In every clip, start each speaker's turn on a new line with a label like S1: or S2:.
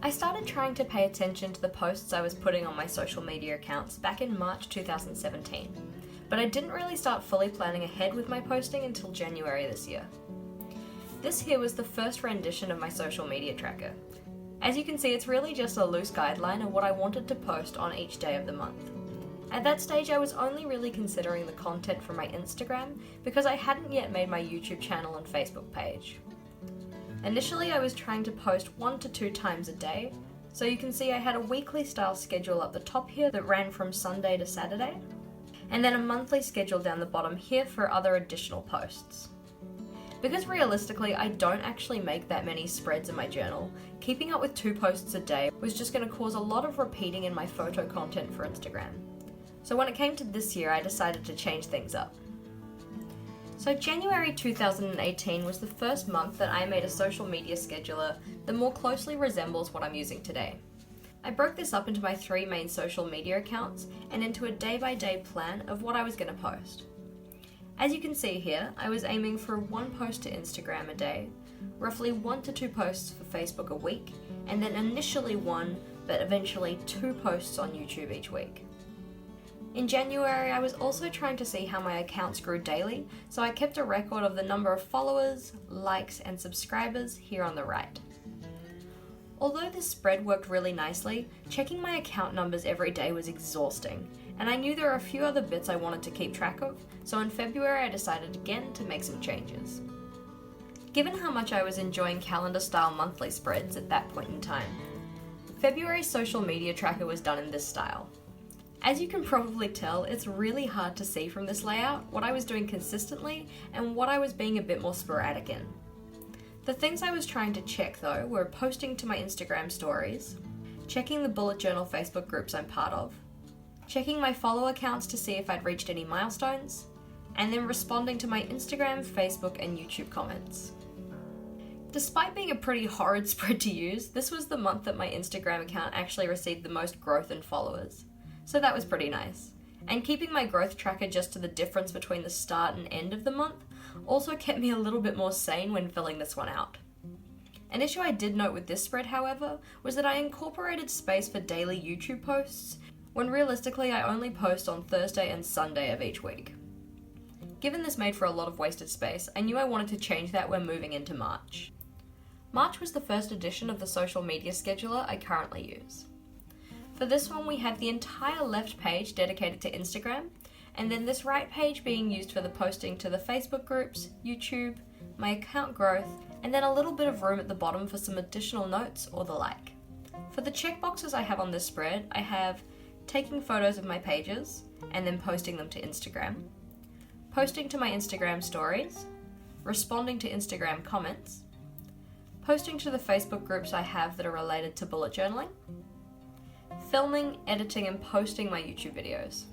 S1: I started trying to pay attention to the posts I was putting on my social media accounts back in March 2017, but I didn't really start fully planning ahead with my posting until January this year. This here was the first rendition of my social media tracker. As you can see, it's really just a loose guideline of what I wanted to post on each day of the month. At that stage, I was only really considering the content for my Instagram because I hadn't yet made my YouTube channel and Facebook page. Initially, I was trying to post 1 to 2 times a day, so you can see I had a weekly style schedule up the top here that ran from Sunday to Saturday, and then a monthly schedule down the bottom here for other additional posts. Because realistically, I don't actually make that many spreads in my journal, keeping up with 2 posts a day was just going to cause a lot of repeating in my photo content for Instagram. So when it came to this year, I decided to change things up. So January 2018 was the first month that I made a social media scheduler that more closely resembles what I'm using today. I broke this up into my 3 main social media accounts and into a day-by-day plan of what I was going to post. As you can see here, I was aiming for 1 post to Instagram a day, roughly 1 to 2 posts for Facebook a week, and then initially 1, but eventually 2 posts on YouTube each week. In January, I was also trying to see how my accounts grew daily, so I kept a record of the number of followers, likes, and subscribers here on the right. Although this spread worked really nicely, checking my account numbers every day was exhausting, and I knew there were a few other bits I wanted to keep track of, so in February I decided again to make some changes. Given how much I was enjoying calendar-style monthly spreads at that point in time, February's social media tracker was done in this style. As you can probably tell, it's really hard to see from this layout what I was doing consistently and what I was being a bit more sporadic in. The things I was trying to check though were posting to my Instagram stories, checking the bullet journal Facebook groups I'm part of, checking my follow accounts to see if I'd reached any milestones, and then responding to my Instagram, Facebook, and YouTube comments. Despite being a pretty horrid spread to use, this was the month that my Instagram account actually received the most growth in followers. So that was pretty nice. And keeping my growth tracker just to the difference between the start and end of the month also kept me a little bit more sane when filling this one out. An issue I did note with this spread, however, was that I incorporated space for daily YouTube posts, when realistically I only post on Thursday and Sunday of each week. Given this made for a lot of wasted space, I knew I wanted to change that when moving into March. March was the first edition of the social media scheduler I currently use. For this one, we have the entire left page dedicated to Instagram, and then this right page being used for the posting to the Facebook groups, YouTube, my account growth, and then a little bit of room at the bottom for some additional notes or the like. For the checkboxes I have on this spread, I have taking photos of my pages and then posting them to Instagram, posting to my Instagram stories, responding to Instagram comments, posting to the Facebook groups I have that are related to bullet journaling, filming, editing, and posting my YouTube videos.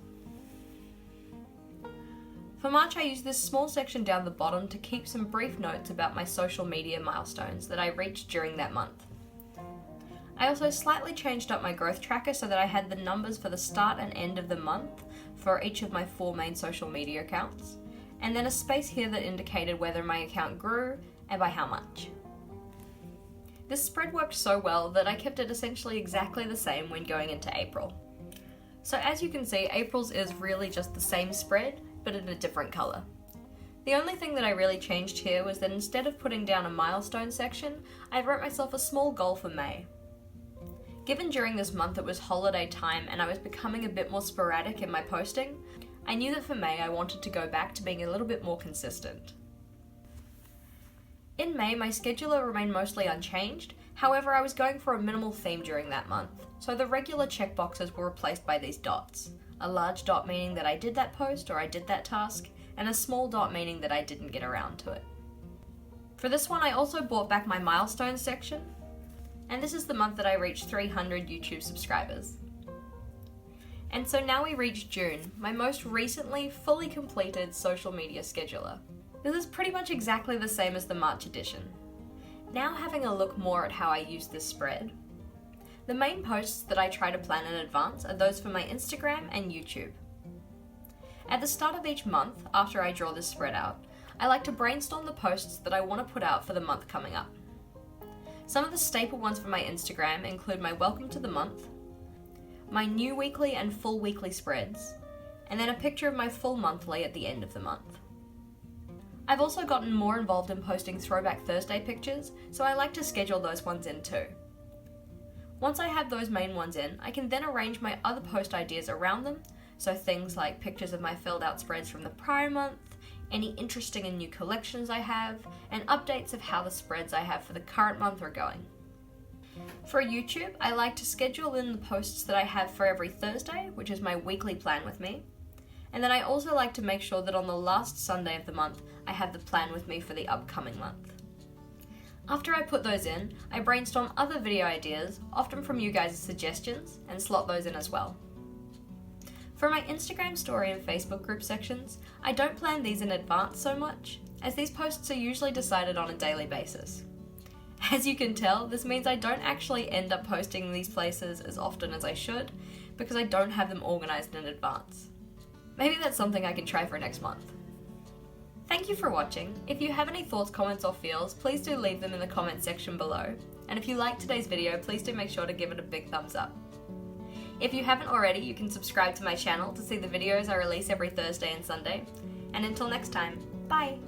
S1: For March, I used this small section down the bottom to keep some brief notes about my social media milestones that I reached during that month. I also slightly changed up my growth tracker so that I had the numbers for the start and end of the month for each of my 4 main social media accounts, and then a space here that indicated whether my account grew and by how much. This spread worked so well that I kept it essentially exactly the same when going into April. So as you can see, April's is really just the same spread, but in a different colour. The only thing that I really changed here was that instead of putting down a milestone section, I wrote myself a small goal for May. Given during this month it was holiday time and I was becoming a bit more sporadic in my posting, I knew that for May I wanted to go back to being a little bit more consistent. In May, my scheduler remained mostly unchanged, however I was going for a minimal theme during that month, so the regular checkboxes were replaced by these dots. A large dot meaning that I did that post or I did that task, and a small dot meaning that I didn't get around to it. For this one I also brought back my milestones section, and this is the month that I reached 300 YouTube subscribers. And so now we reach June, my most recently fully completed social media scheduler. This is pretty much exactly the same as the March edition. Now having a look more at how I use this spread, the main posts that I try to plan in advance are those for my Instagram and YouTube. At the start of each month, after I draw this spread out, I like to brainstorm the posts that I want to put out for the month coming up. Some of the staple ones for my Instagram include my welcome to the month, my new weekly and full weekly spreads, and then a picture of my full monthly at the end of the month. I've also gotten more involved in posting Throwback Thursday pictures, so I like to schedule those ones in too. Once I have those main ones in, I can then arrange my other post ideas around them, so things like pictures of my filled out spreads from the prior month, any interesting and new collections I have, and updates of how the spreads I have for the current month are going. For YouTube, I like to schedule in the posts that I have for every Thursday, which is my weekly plan with me, and then I also like to make sure that on the last Sunday of the month, I have the plan with me for the upcoming month. After I put those in, I brainstorm other video ideas, often from you guys' suggestions, and slot those in as well. For my Instagram story and Facebook group sections, I don't plan these in advance so much, as these posts are usually decided on a daily basis. As you can tell, this means I don't actually end up posting these places as often as I should, because I don't have them organised in advance. Maybe that's something I can try for next month. Thank you for watching. If you have any thoughts, comments or feels, please do leave them in the comment section below. And if you liked today's video, please do make sure to give it a big thumbs up. If you haven't already, you can subscribe to my channel to see the videos I release every Thursday and Sunday. And until next time, bye!